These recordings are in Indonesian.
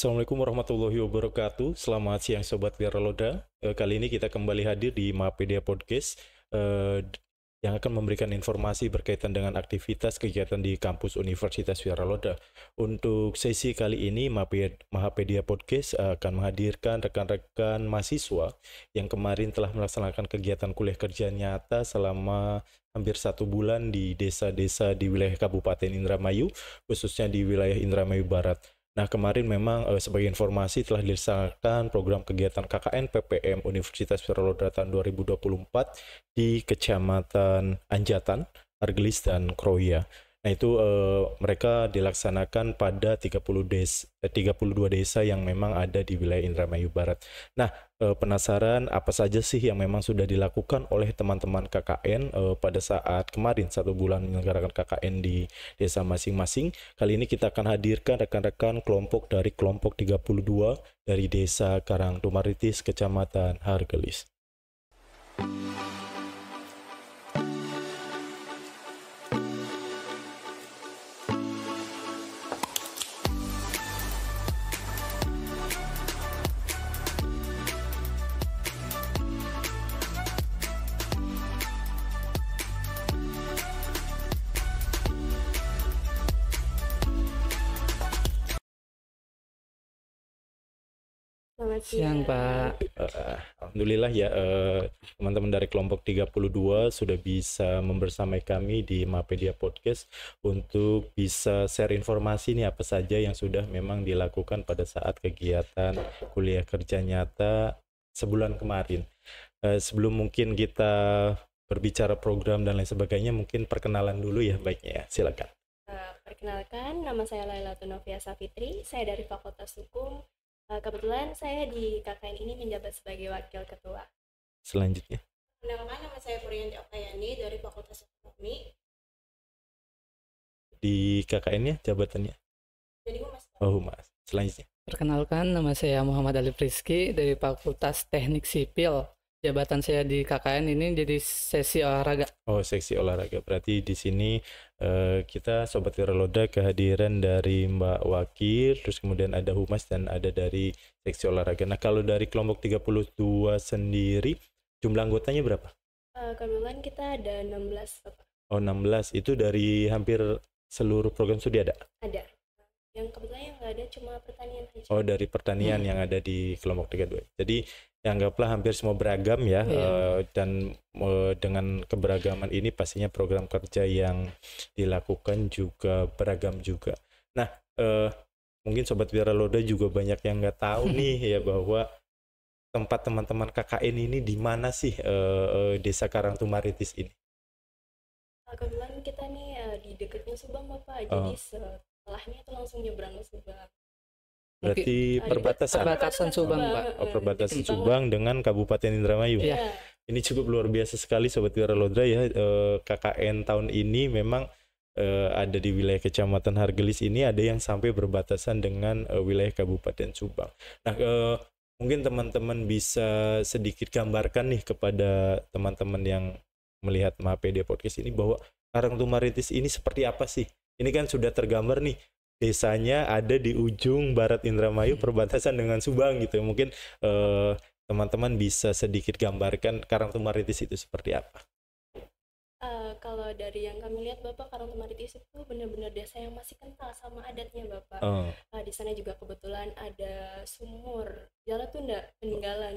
Assalamualaikum warahmatullahi wabarakatuh. Selamat siang Sobat Wiraloda. Kali ini kita kembali hadir di Mapedia Podcast yang akan memberikan informasi berkaitan dengan aktivitas kegiatan di kampus Universitas Wiraloda. Untuk sesi kali ini Mapedia Podcast akan menghadirkan rekan-rekan mahasiswa yang kemarin telah melaksanakan kegiatan kuliah kerja nyata selama hampir 1 bulan di desa-desa di wilayah Kabupaten Indramayu, khususnya di wilayah Indramayu Barat. Nah, kemarin memang sebagai informasi telah dilaksanakan program kegiatan KKN PPM Universitas Wiraloda tahun 2024 di Kecamatan Anjatan, Argelis, dan Kroya. Nah, itu mereka dilaksanakan pada 32 desa yang memang ada di wilayah Indramayu Barat. Nah, penasaran apa saja sih yang memang sudah dilakukan oleh teman-teman KKN pada saat kemarin 1 bulan menyelenggarakan KKN di desa masing-masing. Kali ini kita akan hadirkan rekan-rekan kelompok dari kelompok 32 dari desa Karangtumaritis, Kecamatan Hargelis. Selamat Siang, Pak. Alhamdulillah ya, teman-teman dari kelompok 32 sudah bisa membersamai kami di Mapedia Podcast untuk bisa share informasi nih apa saja yang sudah memang dilakukan pada saat kegiatan kuliah kerja nyata sebulan kemarin. Sebelum mungkin kita berbicara program dan lain sebagainya, mungkin perkenalan dulu ya baiknya ya, silakan. Perkenalkan, nama saya Laila Tunofia Safitri, saya dari Fakultas Hukum. Kebetulan saya di KKN ini menjabat sebagai wakil ketua. Selanjutnya. Perkenalkan, nama saya Purianti Okayani dari Fakultas Ekonomi. Di KKN-nya jabatannya? Jadi Humas. Oh, Humas. Selanjutnya. Perkenalkan, nama saya Muhammad Ali Rizky dari Fakultas Teknik Sipil. Jabatan saya di KKN ini jadi sesi olahraga. Oh, seksi olahraga. Berarti di sini kita Sobat Wiraloda kehadiran dari Mbak Wakil, terus kemudian ada Humas dan ada dari seksi olahraga. Nah, kalau dari kelompok 32 sendiri, jumlah anggotanya berapa? Kebetulan kita ada 16, Bapak. Oh, 16. Itu dari hampir seluruh program studi ada? Ada. Yang kebetulan yang nggak ada cuma pertanian aja. Oh, dari pertanian yang ada di kelompok 32. Jadi, anggaplah hampir semua beragam ya. Dan dengan keberagaman ini pastinya program kerja yang dilakukan juga beragam juga. Nah, mungkin Sobat Wiraloda juga banyak yang nggak tahu nih ya bahwa tempat teman-teman KKN ini di mana sih Desa Karangtumaritis ini? Kebetulan kita nih di dekatnya Subang, Bapak. Jadi setelahnya itu langsung nyebrang ke Subang. Berarti Perbatasan Subang, Pak. Oh, perbatasan Subang dengan Kabupaten Indramayu. Iya. Ini cukup luar biasa sekali Sobat Wiraloda ya. KKN tahun ini memang ada di wilayah Kecamatan Hargelis ini, ada yang sampai berbatasan dengan wilayah Kabupaten Subang. Nah, mungkin teman-teman bisa sedikit gambarkan nih kepada teman-teman yang melihat Mapedia Podcast ini bahwa Karangtumaritis ini seperti apa sih? Ini kan sudah tergambar nih, desanya ada di ujung barat Indramayu perbatasan dengan Subang gitu. Mungkin teman-teman bisa sedikit gambarkan Karangtumaritis itu seperti apa? Kalau dari yang kami lihat, Bapak, Karangtumaritis itu benar-benar desa yang masih kental sama adatnya, Bapak. Di sana juga kebetulan ada sumur Jala Tunda peninggalan.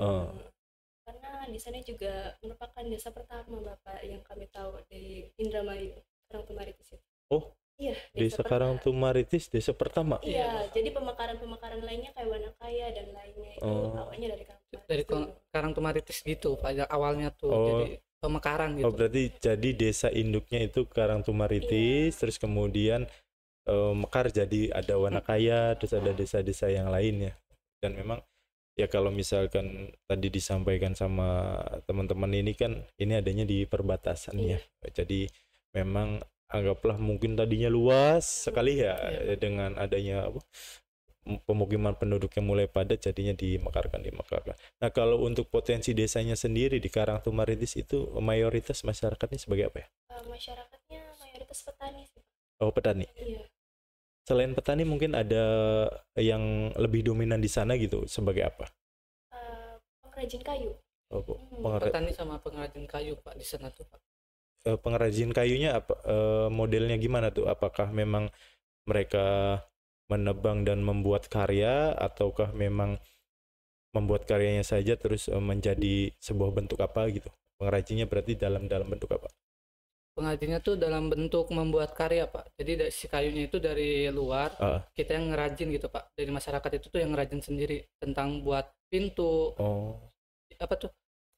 Karena di sana juga merupakan desa pertama, Bapak, yang kami tahu di Indramayu, Karangtumaritis itu. Oh, iya, desa Karangtumaritis desa pertama. Iya, jadi pemekaran-pemekaran lainnya kayak Wanakaya dan lainnya itu awalnya dari Karangtumaritis. Dari Karangtumaritis gitu, pada awalnya tuh jadi pemekaran gitu. Oh, berarti jadi desa induknya itu Karangtumaritis, terus kemudian mekar jadi ada Wanakaya, terus ada desa-desa yang lain ya. Dan memang ya kalau misalkan tadi disampaikan sama teman-teman ini kan ini adanya di perbatasan ya. Jadi memang anggaplah mungkin tadinya luas sekali ya, dengan adanya pemukiman penduduk yang mulai padat jadinya dimekarkan. Nah, kalau untuk potensi desanya sendiri di Karangtumaritis itu mayoritas masyarakatnya sebagai apa ya? Masyarakatnya mayoritas petani sih. Oh, petani. Iya. selain petani mungkin ada yang lebih dominan di sana gitu sebagai apa? Pengrajin kayu. Petani sama pengrajin kayu Pak di sana tuh Pak. Pengrajin kayunya apa, modelnya gimana tuh? Apakah memang mereka menebang dan membuat karya, ataukah memang membuat karyanya saja terus menjadi sebuah bentuk apa gitu? Pengrajinnya berarti dalam bentuk apa? Pengrajinnya tuh dalam bentuk membuat karya Pak. Jadi si kayunya itu dari luar, kita yang ngerajin gitu Pak. Dari masyarakat itu tuh yang ngerajin sendiri tentang buat pintu, apa tuh,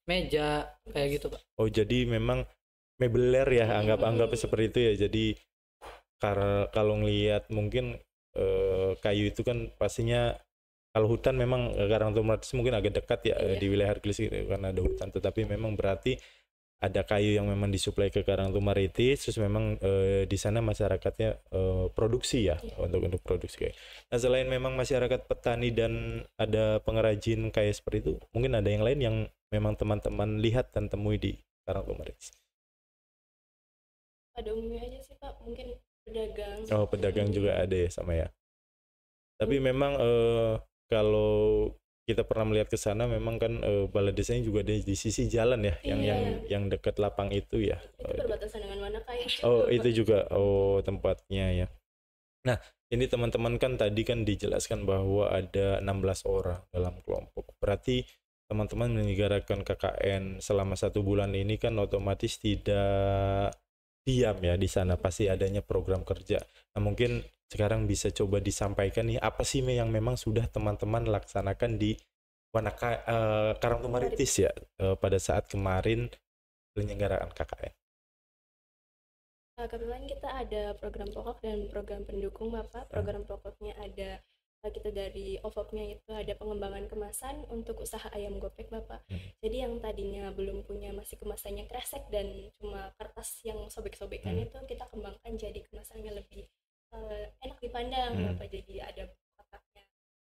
meja kayak gitu Pak. Oh, jadi memang mebeler ya, anggap seperti itu ya. Jadi kalau ngelihat mungkin kayu itu kan pastinya, kalau hutan memang Karangtumaritis mungkin agak dekat ya di wilayah Hargelis karena ada hutan, tetapi memang berarti ada kayu yang memang disuplai ke Karangtumaritis, terus memang di sana masyarakatnya produksi ya, untuk produksi kayu. Nah, selain memang masyarakat petani dan ada pengrajin kayu seperti itu, mungkin ada yang lain yang memang teman-teman lihat dan temui di Karangtumaritis? Pada umumnya aja sih Pak, mungkin pedagang. Oh, pedagang juga ada ya, sama ya. Tapi memang kalau kita pernah melihat ke sana, memang kan balai desanya juga di sisi jalan ya, yang dekat lapang itu ya. Itu berbatasan dengan mana kayak? Oh, itu juga tempatnya ya. Nah, ini teman-teman kan tadi kan dijelaskan bahwa ada 16 orang dalam kelompok. Berarti teman-teman menyelenggarakan KKN selama 1 bulan ini kan otomatis tidak diam ya di sana, pasti adanya program kerja. Nah, mungkin sekarang bisa coba disampaikan nih, apa sih yang memang sudah teman-teman laksanakan di Karangtumaritis ya pada saat kemarin penyelenggaraan KKN? Kebetulan kita ada program pokok dan program pendukung Bapak. Program pokoknya ada kita dari OVOP-nya itu ada pengembangan kemasan untuk usaha ayam gopek Bapak. Jadi yang tadinya belum punya, masih kemasannya kresek dan cuma kertas yang sobek-sobekan itu kita kembangkan jadi kemasannya lebih enak dipandang Bapak. Jadi ada kotaknya.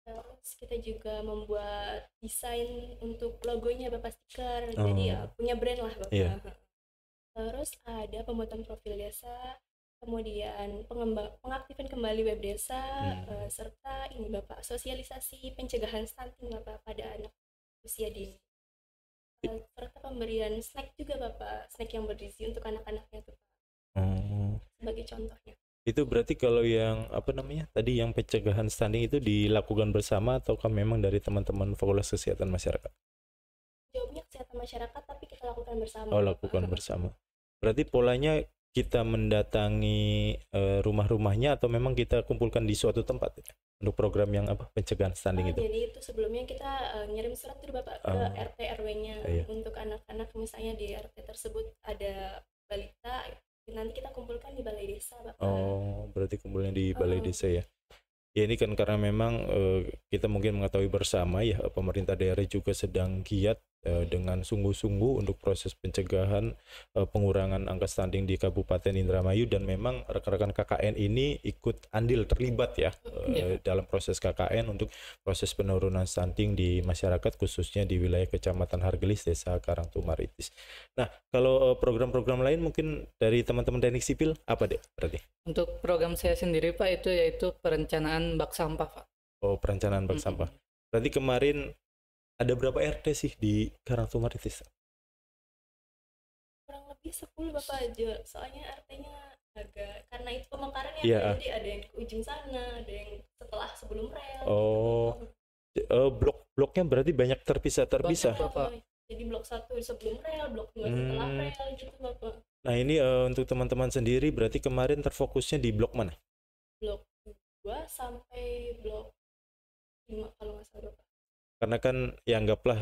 Terus kita juga membuat desain untuk logonya Bapak, stiker. Jadi punya brand lah Bapak. Terus ada pembuatan profil desa, kemudian pengaktifan kembali web desa, serta ini Bapak, sosialisasi pencegahan stunting Bapak pada anak usia dini, serta pemberian snack juga Bapak, snack yang bergizi untuk anak-anaknya tuh Pak. Sebagai contohnya. Itu berarti kalau yang apa namanya tadi, yang pencegahan stunting itu dilakukan bersama ataukah memang dari teman-teman Fakultas Kesehatan Masyarakat? Jawabnya kesehatan masyarakat, tapi kita lakukan bersama. Oh, lakukan bersama. Berarti polanya kita mendatangi rumah-rumahnya atau memang kita kumpulkan di suatu tempat ya, untuk program yang pencegahan stunting itu? Jadi itu sebelumnya kita ngirim surat tuh Bapak ke RT RW-nya untuk anak-anak, misalnya di RT tersebut ada balita, nanti kita kumpulkan di balai desa Bapak. Oh, berarti kumpulnya di balai desa ya. Ya, ini kan karena memang kita mungkin mengetahui bersama ya, pemerintah daerah juga sedang giat dengan sungguh-sungguh untuk proses pencegahan pengurangan angka stunting di Kabupaten Indramayu, dan memang rekan-rekan KKN ini ikut andil terlibat ya dalam proses KKN untuk proses penurunan stunting di masyarakat, khususnya di wilayah Kecamatan Hargelis, Desa Karangtumaritis. Nah, kalau program-program lain mungkin dari teman-teman teknik sipil apa deh berarti? Untuk program saya sendiri Pak, itu yaitu perencanaan bak sampah Pak. Oh, perencanaan bak sampah. Berarti kemarin ada berapa RT sih di Karangtumaritis? Kurang lebih 10 Bapak aja, soalnya RT-nya agak, karena itu pemekarannya jadi ada yang ke ujung sana, ada yang sebelum rel. Oh, blok-bloknya berarti banyak terpisah. Bapak. Jadi blok 1 sebelum rel, blok 2 setelah rel gitu Bapak. Nah, ini untuk teman-teman sendiri berarti kemarin terfokusnya di blok mana? Blok 2 sampai blok 5 kalau nggak salah Bapak. Karena kan ya anggaplah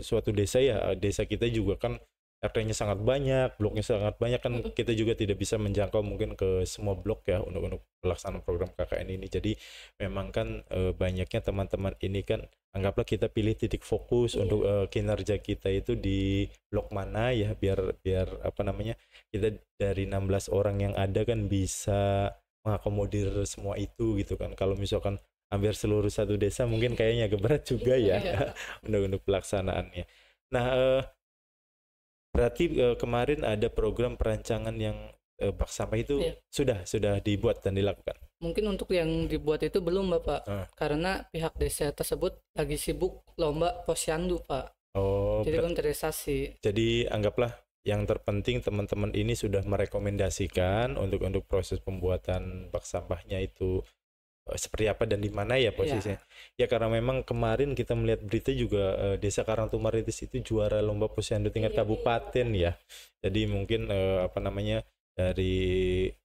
suatu desa ya, desa kita juga kan RT-nya sangat banyak, bloknya sangat banyak, kan kita juga tidak bisa menjangkau mungkin ke semua blok ya untuk pelaksanaan program KKN ini. Jadi memang kan banyaknya teman-teman ini kan anggaplah kita pilih titik fokus untuk kinerja kita itu di blok mana ya, biar apa namanya, kita dari 16 orang yang ada kan bisa mengakomodir semua itu gitu kan. Kalau misalkan hampir seluruh satu desa mungkin kayaknya agak berat juga ya untuk pelaksanaannya. Nah, berarti kemarin ada program perancangan yang bak sampah itu sudah dibuat dan dilakukan. Mungkin untuk yang dibuat itu belum Bapak, karena pihak desa tersebut lagi sibuk lomba posyandu Pak. Oh, jadi belum terrealisasi. Jadi anggaplah yang terpenting teman-teman ini sudah merekomendasikan untuk proses pembuatan bak sampahnya itu seperti apa dan di mana ya posisinya. Ya karena memang kemarin kita melihat berita juga Desa Karangtumaritis itu juara lomba posyandu tingkat kabupaten ya. Jadi mungkin dari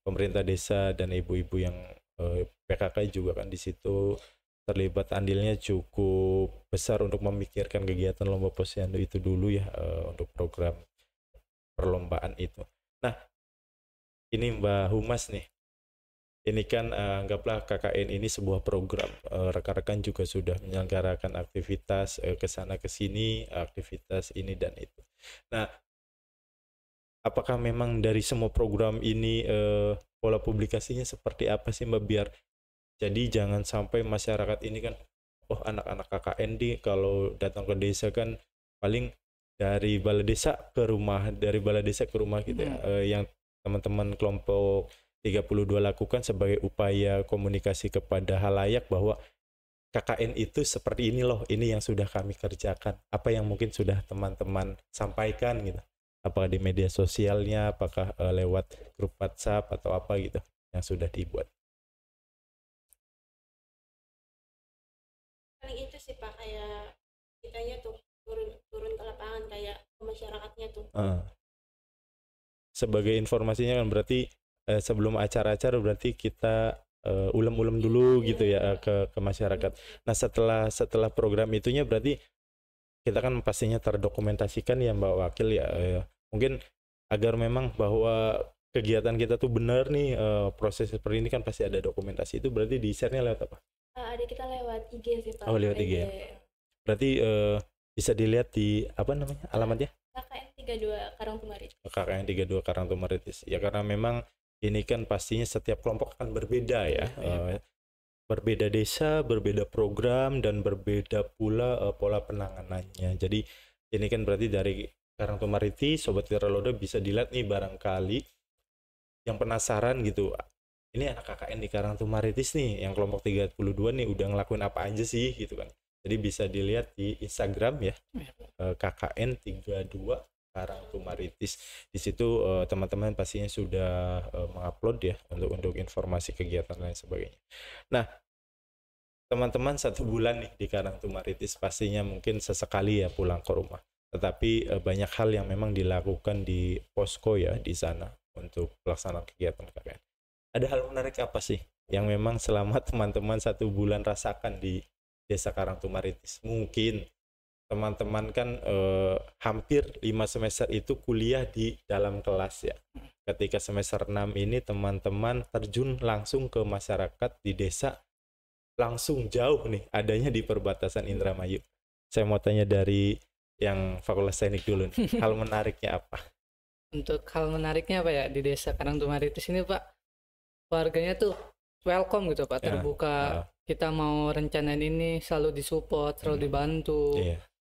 pemerintah desa dan ibu-ibu yang PKK juga kan di situ terlibat, andilnya cukup besar untuk memikirkan kegiatan lomba posyandu itu dulu ya, untuk program perlombaan itu. Nah, ini Mbak Humas nih. Ini kan anggaplah KKN ini sebuah program, rekan-rekan juga sudah menyelenggarakan aktivitas ke sana ke sini, aktivitas ini dan itu. Nah, apakah memang dari semua program ini pola publikasinya seperti apa sih Mbak, biar jadi jangan sampai masyarakat ini kan, oh anak-anak KKN kalau datang ke desa kan paling dari balai desa ke rumah, gitu ya, yang teman-teman kelompok 32 lakukan sebagai upaya komunikasi kepada halayak bahwa KKN itu seperti ini loh, ini yang sudah kami kerjakan, apa yang mungkin sudah teman-teman sampaikan gitu, apakah di media sosialnya, apakah lewat grup WhatsApp atau apa gitu yang sudah dibuat. Paling itu sih Pak, kayak kitanya tuh turun ke lapangan, kayak ke masyarakatnya tuh. Sebagai informasinya kan berarti sebelum acara-acara berarti kita ulem-ulem dulu gitu ya ke masyarakat. Nah setelah program itunya berarti kita kan pastinya terdokumentasikan ya Mbak Wakil ya, mungkin agar memang bahwa kegiatan kita tuh benar nih, proses seperti ini kan pasti ada dokumentasi, itu berarti di share-nya lewat apa? Ada kita lewat IG sih Pak. Oh lewat IG ya. Berarti bisa dilihat di apa namanya alamatnya? KKN 32 Karangtumaritis. KKN 32 Karangtumaritis. Ya karena memang ini kan pastinya setiap kelompok akan berbeda ya. Berbeda desa, berbeda program, dan berbeda pula pola penanganannya. Jadi ini kan berarti dari Karangtumaritis, Sobat Wiraloda bisa dilihat nih barangkali yang penasaran gitu. Ini anak KKN di Karangtumaritis nih, yang kelompok 32 nih udah ngelakuin apa aja sih gitu kan. Jadi bisa dilihat di Instagram ya, KKN 32 Karangtumaritis. Di situ teman-teman pastinya sudah mengupload ya untuk informasi kegiatan lain sebagainya. Nah, teman-teman 1 bulan nih di Karangtumaritis pastinya mungkin sesekali ya pulang ke rumah. Tetapi banyak hal yang memang dilakukan di posko ya di sana untuk pelaksanaan kegiatan KKN. Ada hal menarik apa sih yang memang selama teman-teman 1 bulan rasakan di Desa Karangtumaritis? Mungkin teman-teman kan hampir 5 semester itu kuliah di dalam kelas ya. Ketika semester 6 ini teman-teman terjun langsung ke masyarakat di desa, langsung jauh nih, adanya di perbatasan Indramayu. Saya mau tanya dari yang Fakultas Teknik dulu nih, hal menariknya apa? Untuk hal menariknya apa ya di Desa Karangtumaritis ini Pak, warganya tuh welcome gitu Pak, terbuka. Kita mau rencanain ini selalu disupport, selalu dibantu.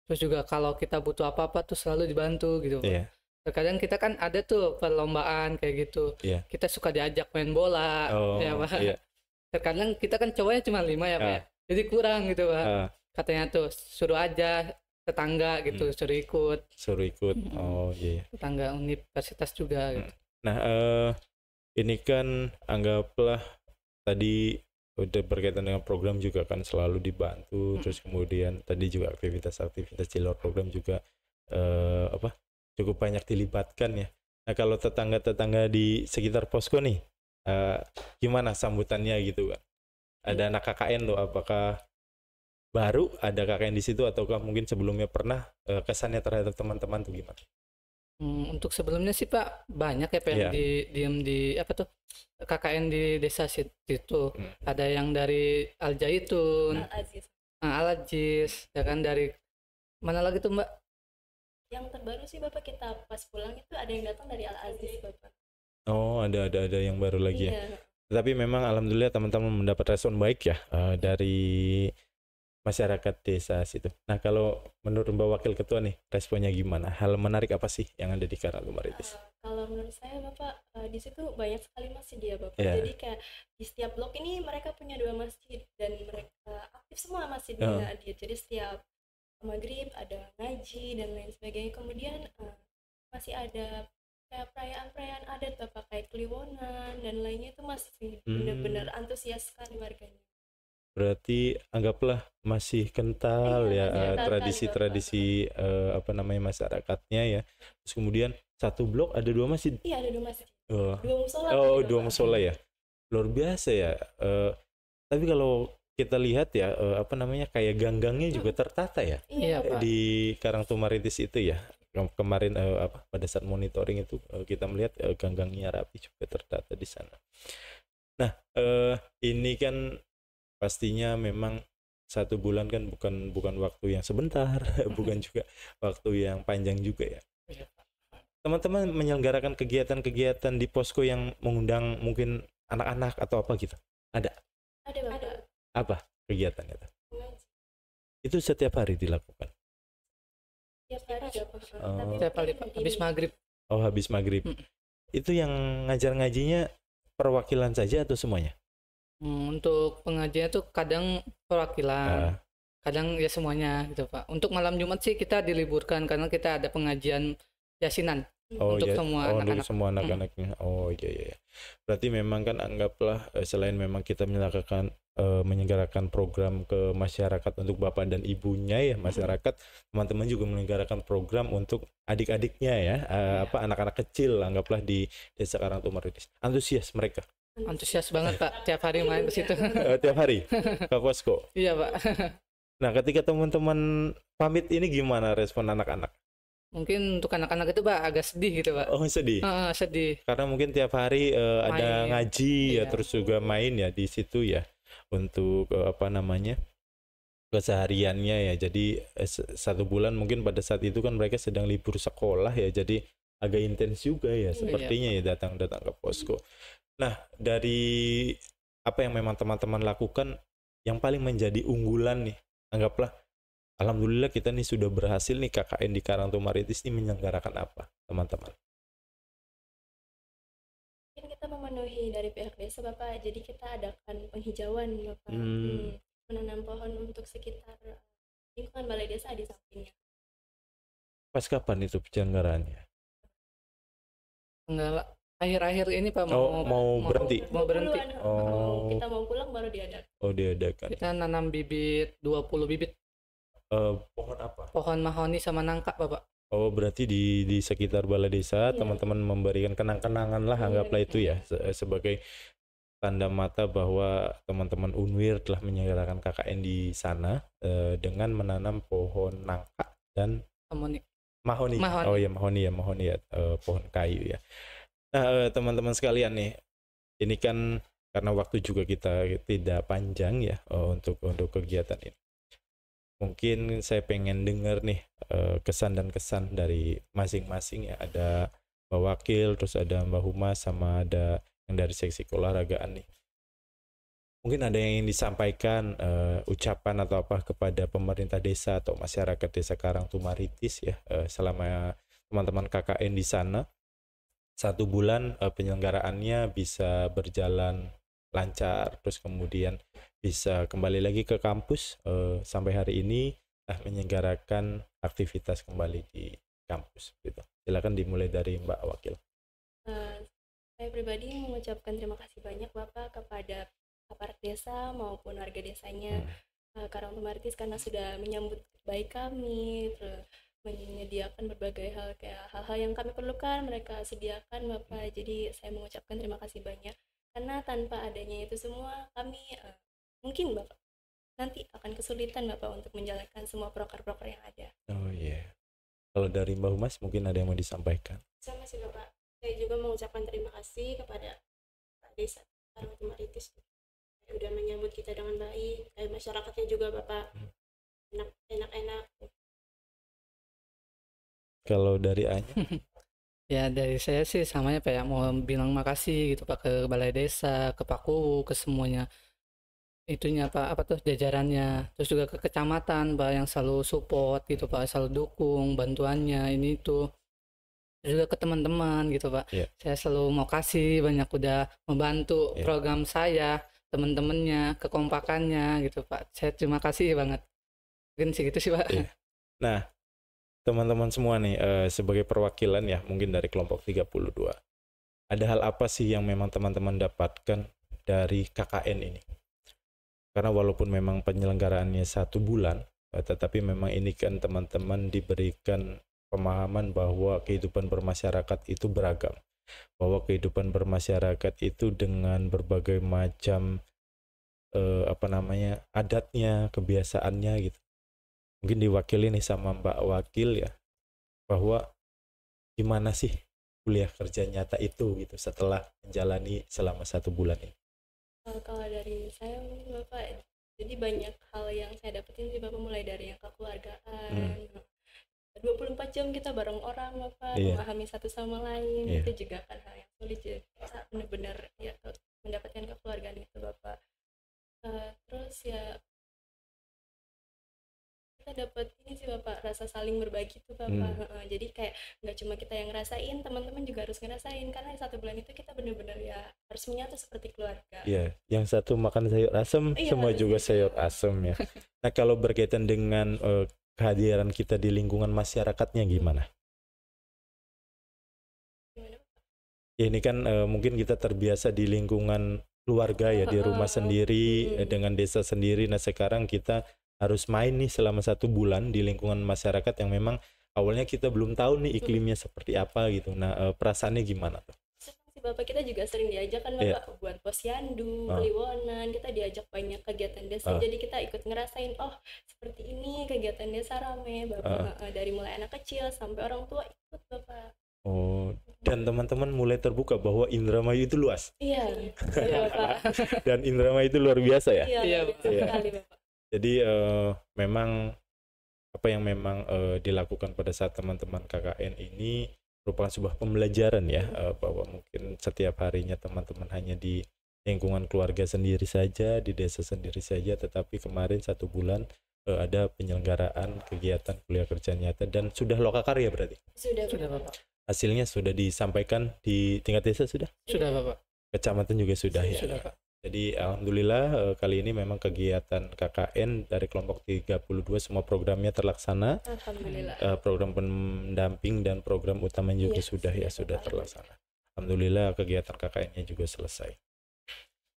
Terus juga kalau kita butuh apa-apa tuh selalu dibantu gitu Pak. Terkadang kita kan ada tuh perlombaan kayak gitu, kita suka diajak main bola ya Pak. Terkadang kita kan cowoknya cuma 5 ya Pak ya, jadi kurang gitu Pak. Katanya tuh suruh aja tetangga gitu, suruh ikut. Oh iya. Tetangga universitas juga gitu. Nah ini kan anggaplah tadi udah berkaitan dengan program juga kan selalu dibantu, terus kemudian tadi juga aktivitas-aktivitas di luar program juga cukup banyak dilibatkan ya. Nah kalau tetangga-tetangga di sekitar posko nih, gimana sambutannya gitu kan? Ada anak KKN loh, apakah baru ada KKN di situ ataukah mungkin sebelumnya pernah, kesannya terhadap teman-teman tuh gimana? Untuk sebelumnya sih Pak banyak ya Pak yang diem di apa tuh KKN di desa situ. Ada yang dari Al-Zaitun, Al-Aziz, ya kan, dari mana lagi tuh Mbak? Yang terbaru sih Bapak, kita pas pulang itu ada yang datang dari Al-Aziz Bapak. Oh ada yang baru lagi ya. Tapi memang alhamdulillah teman-teman mendapat respon baik ya dari masyarakat desa situ. Nah, kalau menurut Mbak Wakil Ketua nih, responnya gimana? Hal menarik apa sih yang ada di Karangtumaritis? Kalau menurut saya Bapak, di situ banyak sekali masjid ya Bapak. Jadi kayak di setiap blok ini mereka punya 2 masjid dan mereka aktif semua masjidnya. Jadi setiap maghrib ada ngaji dan lain sebagainya. Kemudian masih ada kayak perayaan-perayaan adat Bapak, kayak Kliwonan dan lainnya, itu masih benar-benar antusias sekali warganya. Berarti anggaplah masih kental ya tradisi-tradisi apa namanya masyarakatnya ya. Terus kemudian satu blok ada 2 masjid. Iya, ada 2 masjid. 2 musola. 2 musola ya. Luar biasa ya. Tapi kalau kita lihat ya apa namanya kayak gang-gangnya juga tertata ya. Iya, Pak. Di Karangtumaritis itu ya. Kemarin pada saat monitoring itu kita melihat gang-gangnya rapi juga tertata di sana. Nah, ini kan pastinya memang 1 bulan kan bukan waktu yang sebentar, bukan juga waktu yang panjang juga ya. Teman-teman menyelenggarakan kegiatan-kegiatan di posko yang mengundang mungkin anak-anak atau apa gitu? Ada. Apa kegiatannya? Itu setiap hari dilakukan? Setiap hari habis maghrib. Oh, habis maghrib. Itu yang ngajar ngajinya perwakilan saja atau semuanya? Untuk pengajian tuh kadang perwakilan, kadang ya semuanya gitu Pak. Untuk malam Jumat sih kita diliburkan karena kita ada pengajian yasinan untuk semua anak-anak. Untuk semua anak-anaknya. Oh iya. Berarti memang kan anggaplah selain memang kita menyelenggarakan program ke masyarakat untuk bapak dan ibunya ya masyarakat, teman-teman juga menyelenggarakan program untuk adik-adiknya ya, anak-anak kecil anggaplah di Desa Karangtumaritis. Antusias mereka. Antusias banget Pak, tiap hari main ke situ. Tiap hari ke posko. Iya Pak. Nah, ketika teman-teman pamit ini gimana respon anak-anak? Mungkin untuk anak-anak itu Pak agak sedih gitu Pak. Oh, sedih. Sedih. Karena mungkin tiap hari ada ngaji ya, terus juga main ya di situ ya untuk apa namanya kesehariannya ya. Jadi 1 bulan mungkin pada saat itu kan mereka sedang libur sekolah ya, jadi agak intens juga ya sepertinya ya datang ke posko. Nah, dari apa yang memang teman-teman lakukan yang paling menjadi unggulan nih, anggaplah alhamdulillah kita nih sudah berhasil nih KKN di Karangtumaritis ini menyelenggarakan apa teman-teman? Mungkin kita memenuhi dari pihak desa Bapak, jadi kita adakan penghijauan Bapak, menanam pohon untuk sekitar lingkungan balai desa di sampingnya. Pas kapan itu penyelenggaraannya? Enggak, akhir-akhir ini Pak mau berhenti. Kita mau pulang baru diadakan. Diadakan. Kita nanam bibit 20 bibit. Pohon apa? Pohon mahoni sama nangka Bapak. Oh, berarti di sekitar balai desa teman-teman memberikan kenang-kenangan lah anggaplah itu ya sebagai tanda mata bahwa teman-teman Unwir telah menyelenggarakan KKN di sana dengan menanam pohon nangka dan mahoni. Oh ya mahoni ya pohon kayu ya. Nah, teman-teman sekalian nih, ini kan karena waktu juga kita tidak panjang ya untuk kegiatan ini. Mungkin saya pengen dengar nih kesan dan kesan dari masing-masing ya. Ada Mbak Wakil, terus ada Mbak Humas, sama ada yang dari seksi keolahragaan nih. Mungkin ada yang ingin disampaikan ucapan atau apa kepada pemerintah desa atau masyarakat Desa Karangtumaritis ya selama teman-teman KKN di sana. 1 bulan penyelenggaraannya bisa berjalan lancar, terus kemudian bisa kembali lagi ke kampus sampai hari ini menyelenggarakan aktivitas kembali di kampus gitu. Silakan dimulai dari Mbak Wakil. Saya pribadi mengucapkan terima kasih banyak Bapak kepada aparat desa maupun warga desanya Karangtumaritis karena sudah menyambut baik kami, terus menyediakan berbagai hal, kayak hal-hal yang kami perlukan mereka sediakan Bapak. Jadi saya mengucapkan terima kasih banyak karena tanpa adanya itu semua kami mungkin Bapak nanti akan kesulitan Bapak untuk menjalankan semua proker-proker yang ada. Oh iya. Kalau dari Mbak Humas mungkin ada yang mau disampaikan? Sama sih Bapak, saya juga mengucapkan terima kasih kepada Pak Desa Karangtumaritis yang sudah menyambut kita dengan baik, dan masyarakatnya juga Bapak enak-enak. Kalau dari Anya? Ya dari saya sih samanya Pak ya, mau bilang makasih gitu Pak ke Balai Desa, ke Pak Kuwu, ke semuanya. itunya Pak, apa tuh jajarannya, terus juga ke kecamatan Pak yang selalu support gitu Pak, selalu dukung bantuannya ini itu, terus juga ke teman-teman gitu Pak. Saya selalu mau kasih banyak, udah membantu program saya, teman-temannya, kekompakannya gitu Pak. Saya terima kasih banget. Mungkin segitu sih Pak. Nah, teman-teman semua nih, sebagai perwakilan ya mungkin dari kelompok 32, ada hal apa sih yang memang teman-teman dapatkan dari KKN ini? Karena walaupun memang penyelenggaraannya 1 bulan, tetapi memang ini kan teman-teman diberikan pemahaman bahwa kehidupan bermasyarakat itu beragam, bahwa kehidupan bermasyarakat itu dengan berbagai macam adatnya, kebiasaannya gitu. Mungkin diwakili nih sama Mbak Wakil ya, bahwa gimana sih kuliah kerja nyata itu gitu setelah menjalani selama 1 bulan ini. Kalau dari saya mungkin Bapak, jadi banyak hal yang saya dapetin sih Bapak, mulai dari yang kekeluargaan, 24 jam kita bareng orang Bapak, memahami satu sama lain, itu juga kan hal yang sulit, jadi kita benar-benar ya mendapatkan kekeluargaan itu Bapak. Terus ya kita dapat ini sih Bapak, rasa saling berbagi tuh Bapak. Jadi kayak nggak cuma kita yang ngerasain, teman-teman juga harus ngerasain, karena 1 bulan itu kita benar-benar ya harus menyatu seperti keluarga. Iya, yang satu makan sayur asem, semua juga sayur asem ya. Nah, kalau berkaitan dengan kehadiran kita di lingkungan masyarakatnya gimana? Ya ini kan mungkin kita terbiasa di lingkungan keluarga ya, di rumah sendiri, dengan desa sendiri. Nah sekarang kita harus main nih selama 1 bulan di lingkungan masyarakat yang memang awalnya kita belum tahu nih iklimnya seperti apa gitu. Nah perasaannya gimana tuh? Bapak, kita juga sering diajak kan Bapak, buat posyandu, Kliwonan, kita diajak banyak kegiatan desa, jadi kita ikut ngerasain, oh seperti ini kegiatan desa rame Bapak, dari mulai anak kecil sampai orang tua ikut Bapak. Oh, dan teman-teman mulai terbuka bahwa Indramayu itu luas. Iya Bapak. Dan Indramayu itu luar biasa ya. Iya sekali Bapak. Jadi memang apa yang memang dilakukan pada saat teman-teman KKN ini merupakan sebuah pembelajaran ya, bahwa mungkin setiap harinya teman-teman hanya di lingkungan keluarga sendiri saja, di desa sendiri saja, tetapi kemarin 1 bulan ada penyelenggaraan kegiatan kuliah kerja nyata dan sudah lokakarya berarti? Sudah Bapak. Hasilnya sudah disampaikan di tingkat desa sudah? Sudah Bapak. Kecamatan juga sudah ya? Sudah Pak. Jadi alhamdulillah kali ini memang kegiatan KKN dari kelompok 32 semua programnya terlaksana. Alhamdulillah. Program pendamping dan program utamanya juga sudah terlaksana. Alhamdulillah kegiatan KKN-nya juga selesai.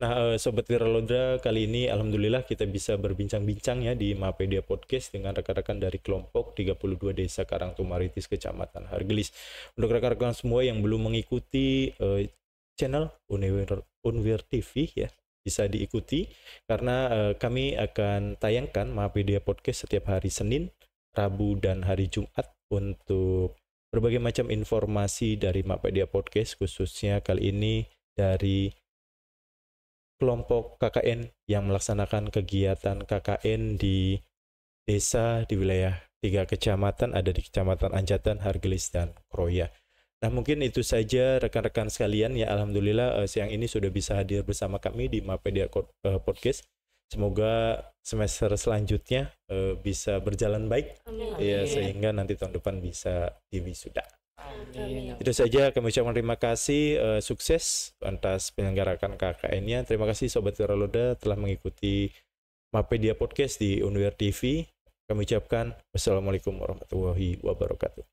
Nah Sobat Wiralodra, kali ini alhamdulillah kita bisa berbincang-bincang ya di Mapedia Podcast dengan rekan-rekan dari kelompok 32 Desa Karangtumaritis Kecamatan Hargelis. Untuk rekan-rekan semua yang belum mengikuti channel Unwir TV ya, bisa diikuti karena kami akan tayangkan Mapedia Podcast setiap hari Senin, Rabu dan hari Jumat untuk berbagai macam informasi dari Mapedia Podcast, khususnya kali ini dari kelompok KKN yang melaksanakan kegiatan KKN di desa di wilayah 3 kecamatan, ada di Kecamatan Anjatan, Hargelis dan Kroya. Nah mungkin itu saja rekan-rekan sekalian ya, alhamdulillah siang ini sudah bisa hadir bersama kami di Mapedia Podcast. Semoga semester selanjutnya bisa berjalan baik. Ya, sehingga nanti tahun depan bisa diwisuda. Amin. Itu saja, kami ucapkan terima kasih, sukses atas penyelenggaraan KKN-nya. Terima kasih Sobat Wiralodra telah mengikuti Mapedia Podcast di Unwir TV. Kami ucapkan wassalamualaikum warahmatullahi wabarakatuh.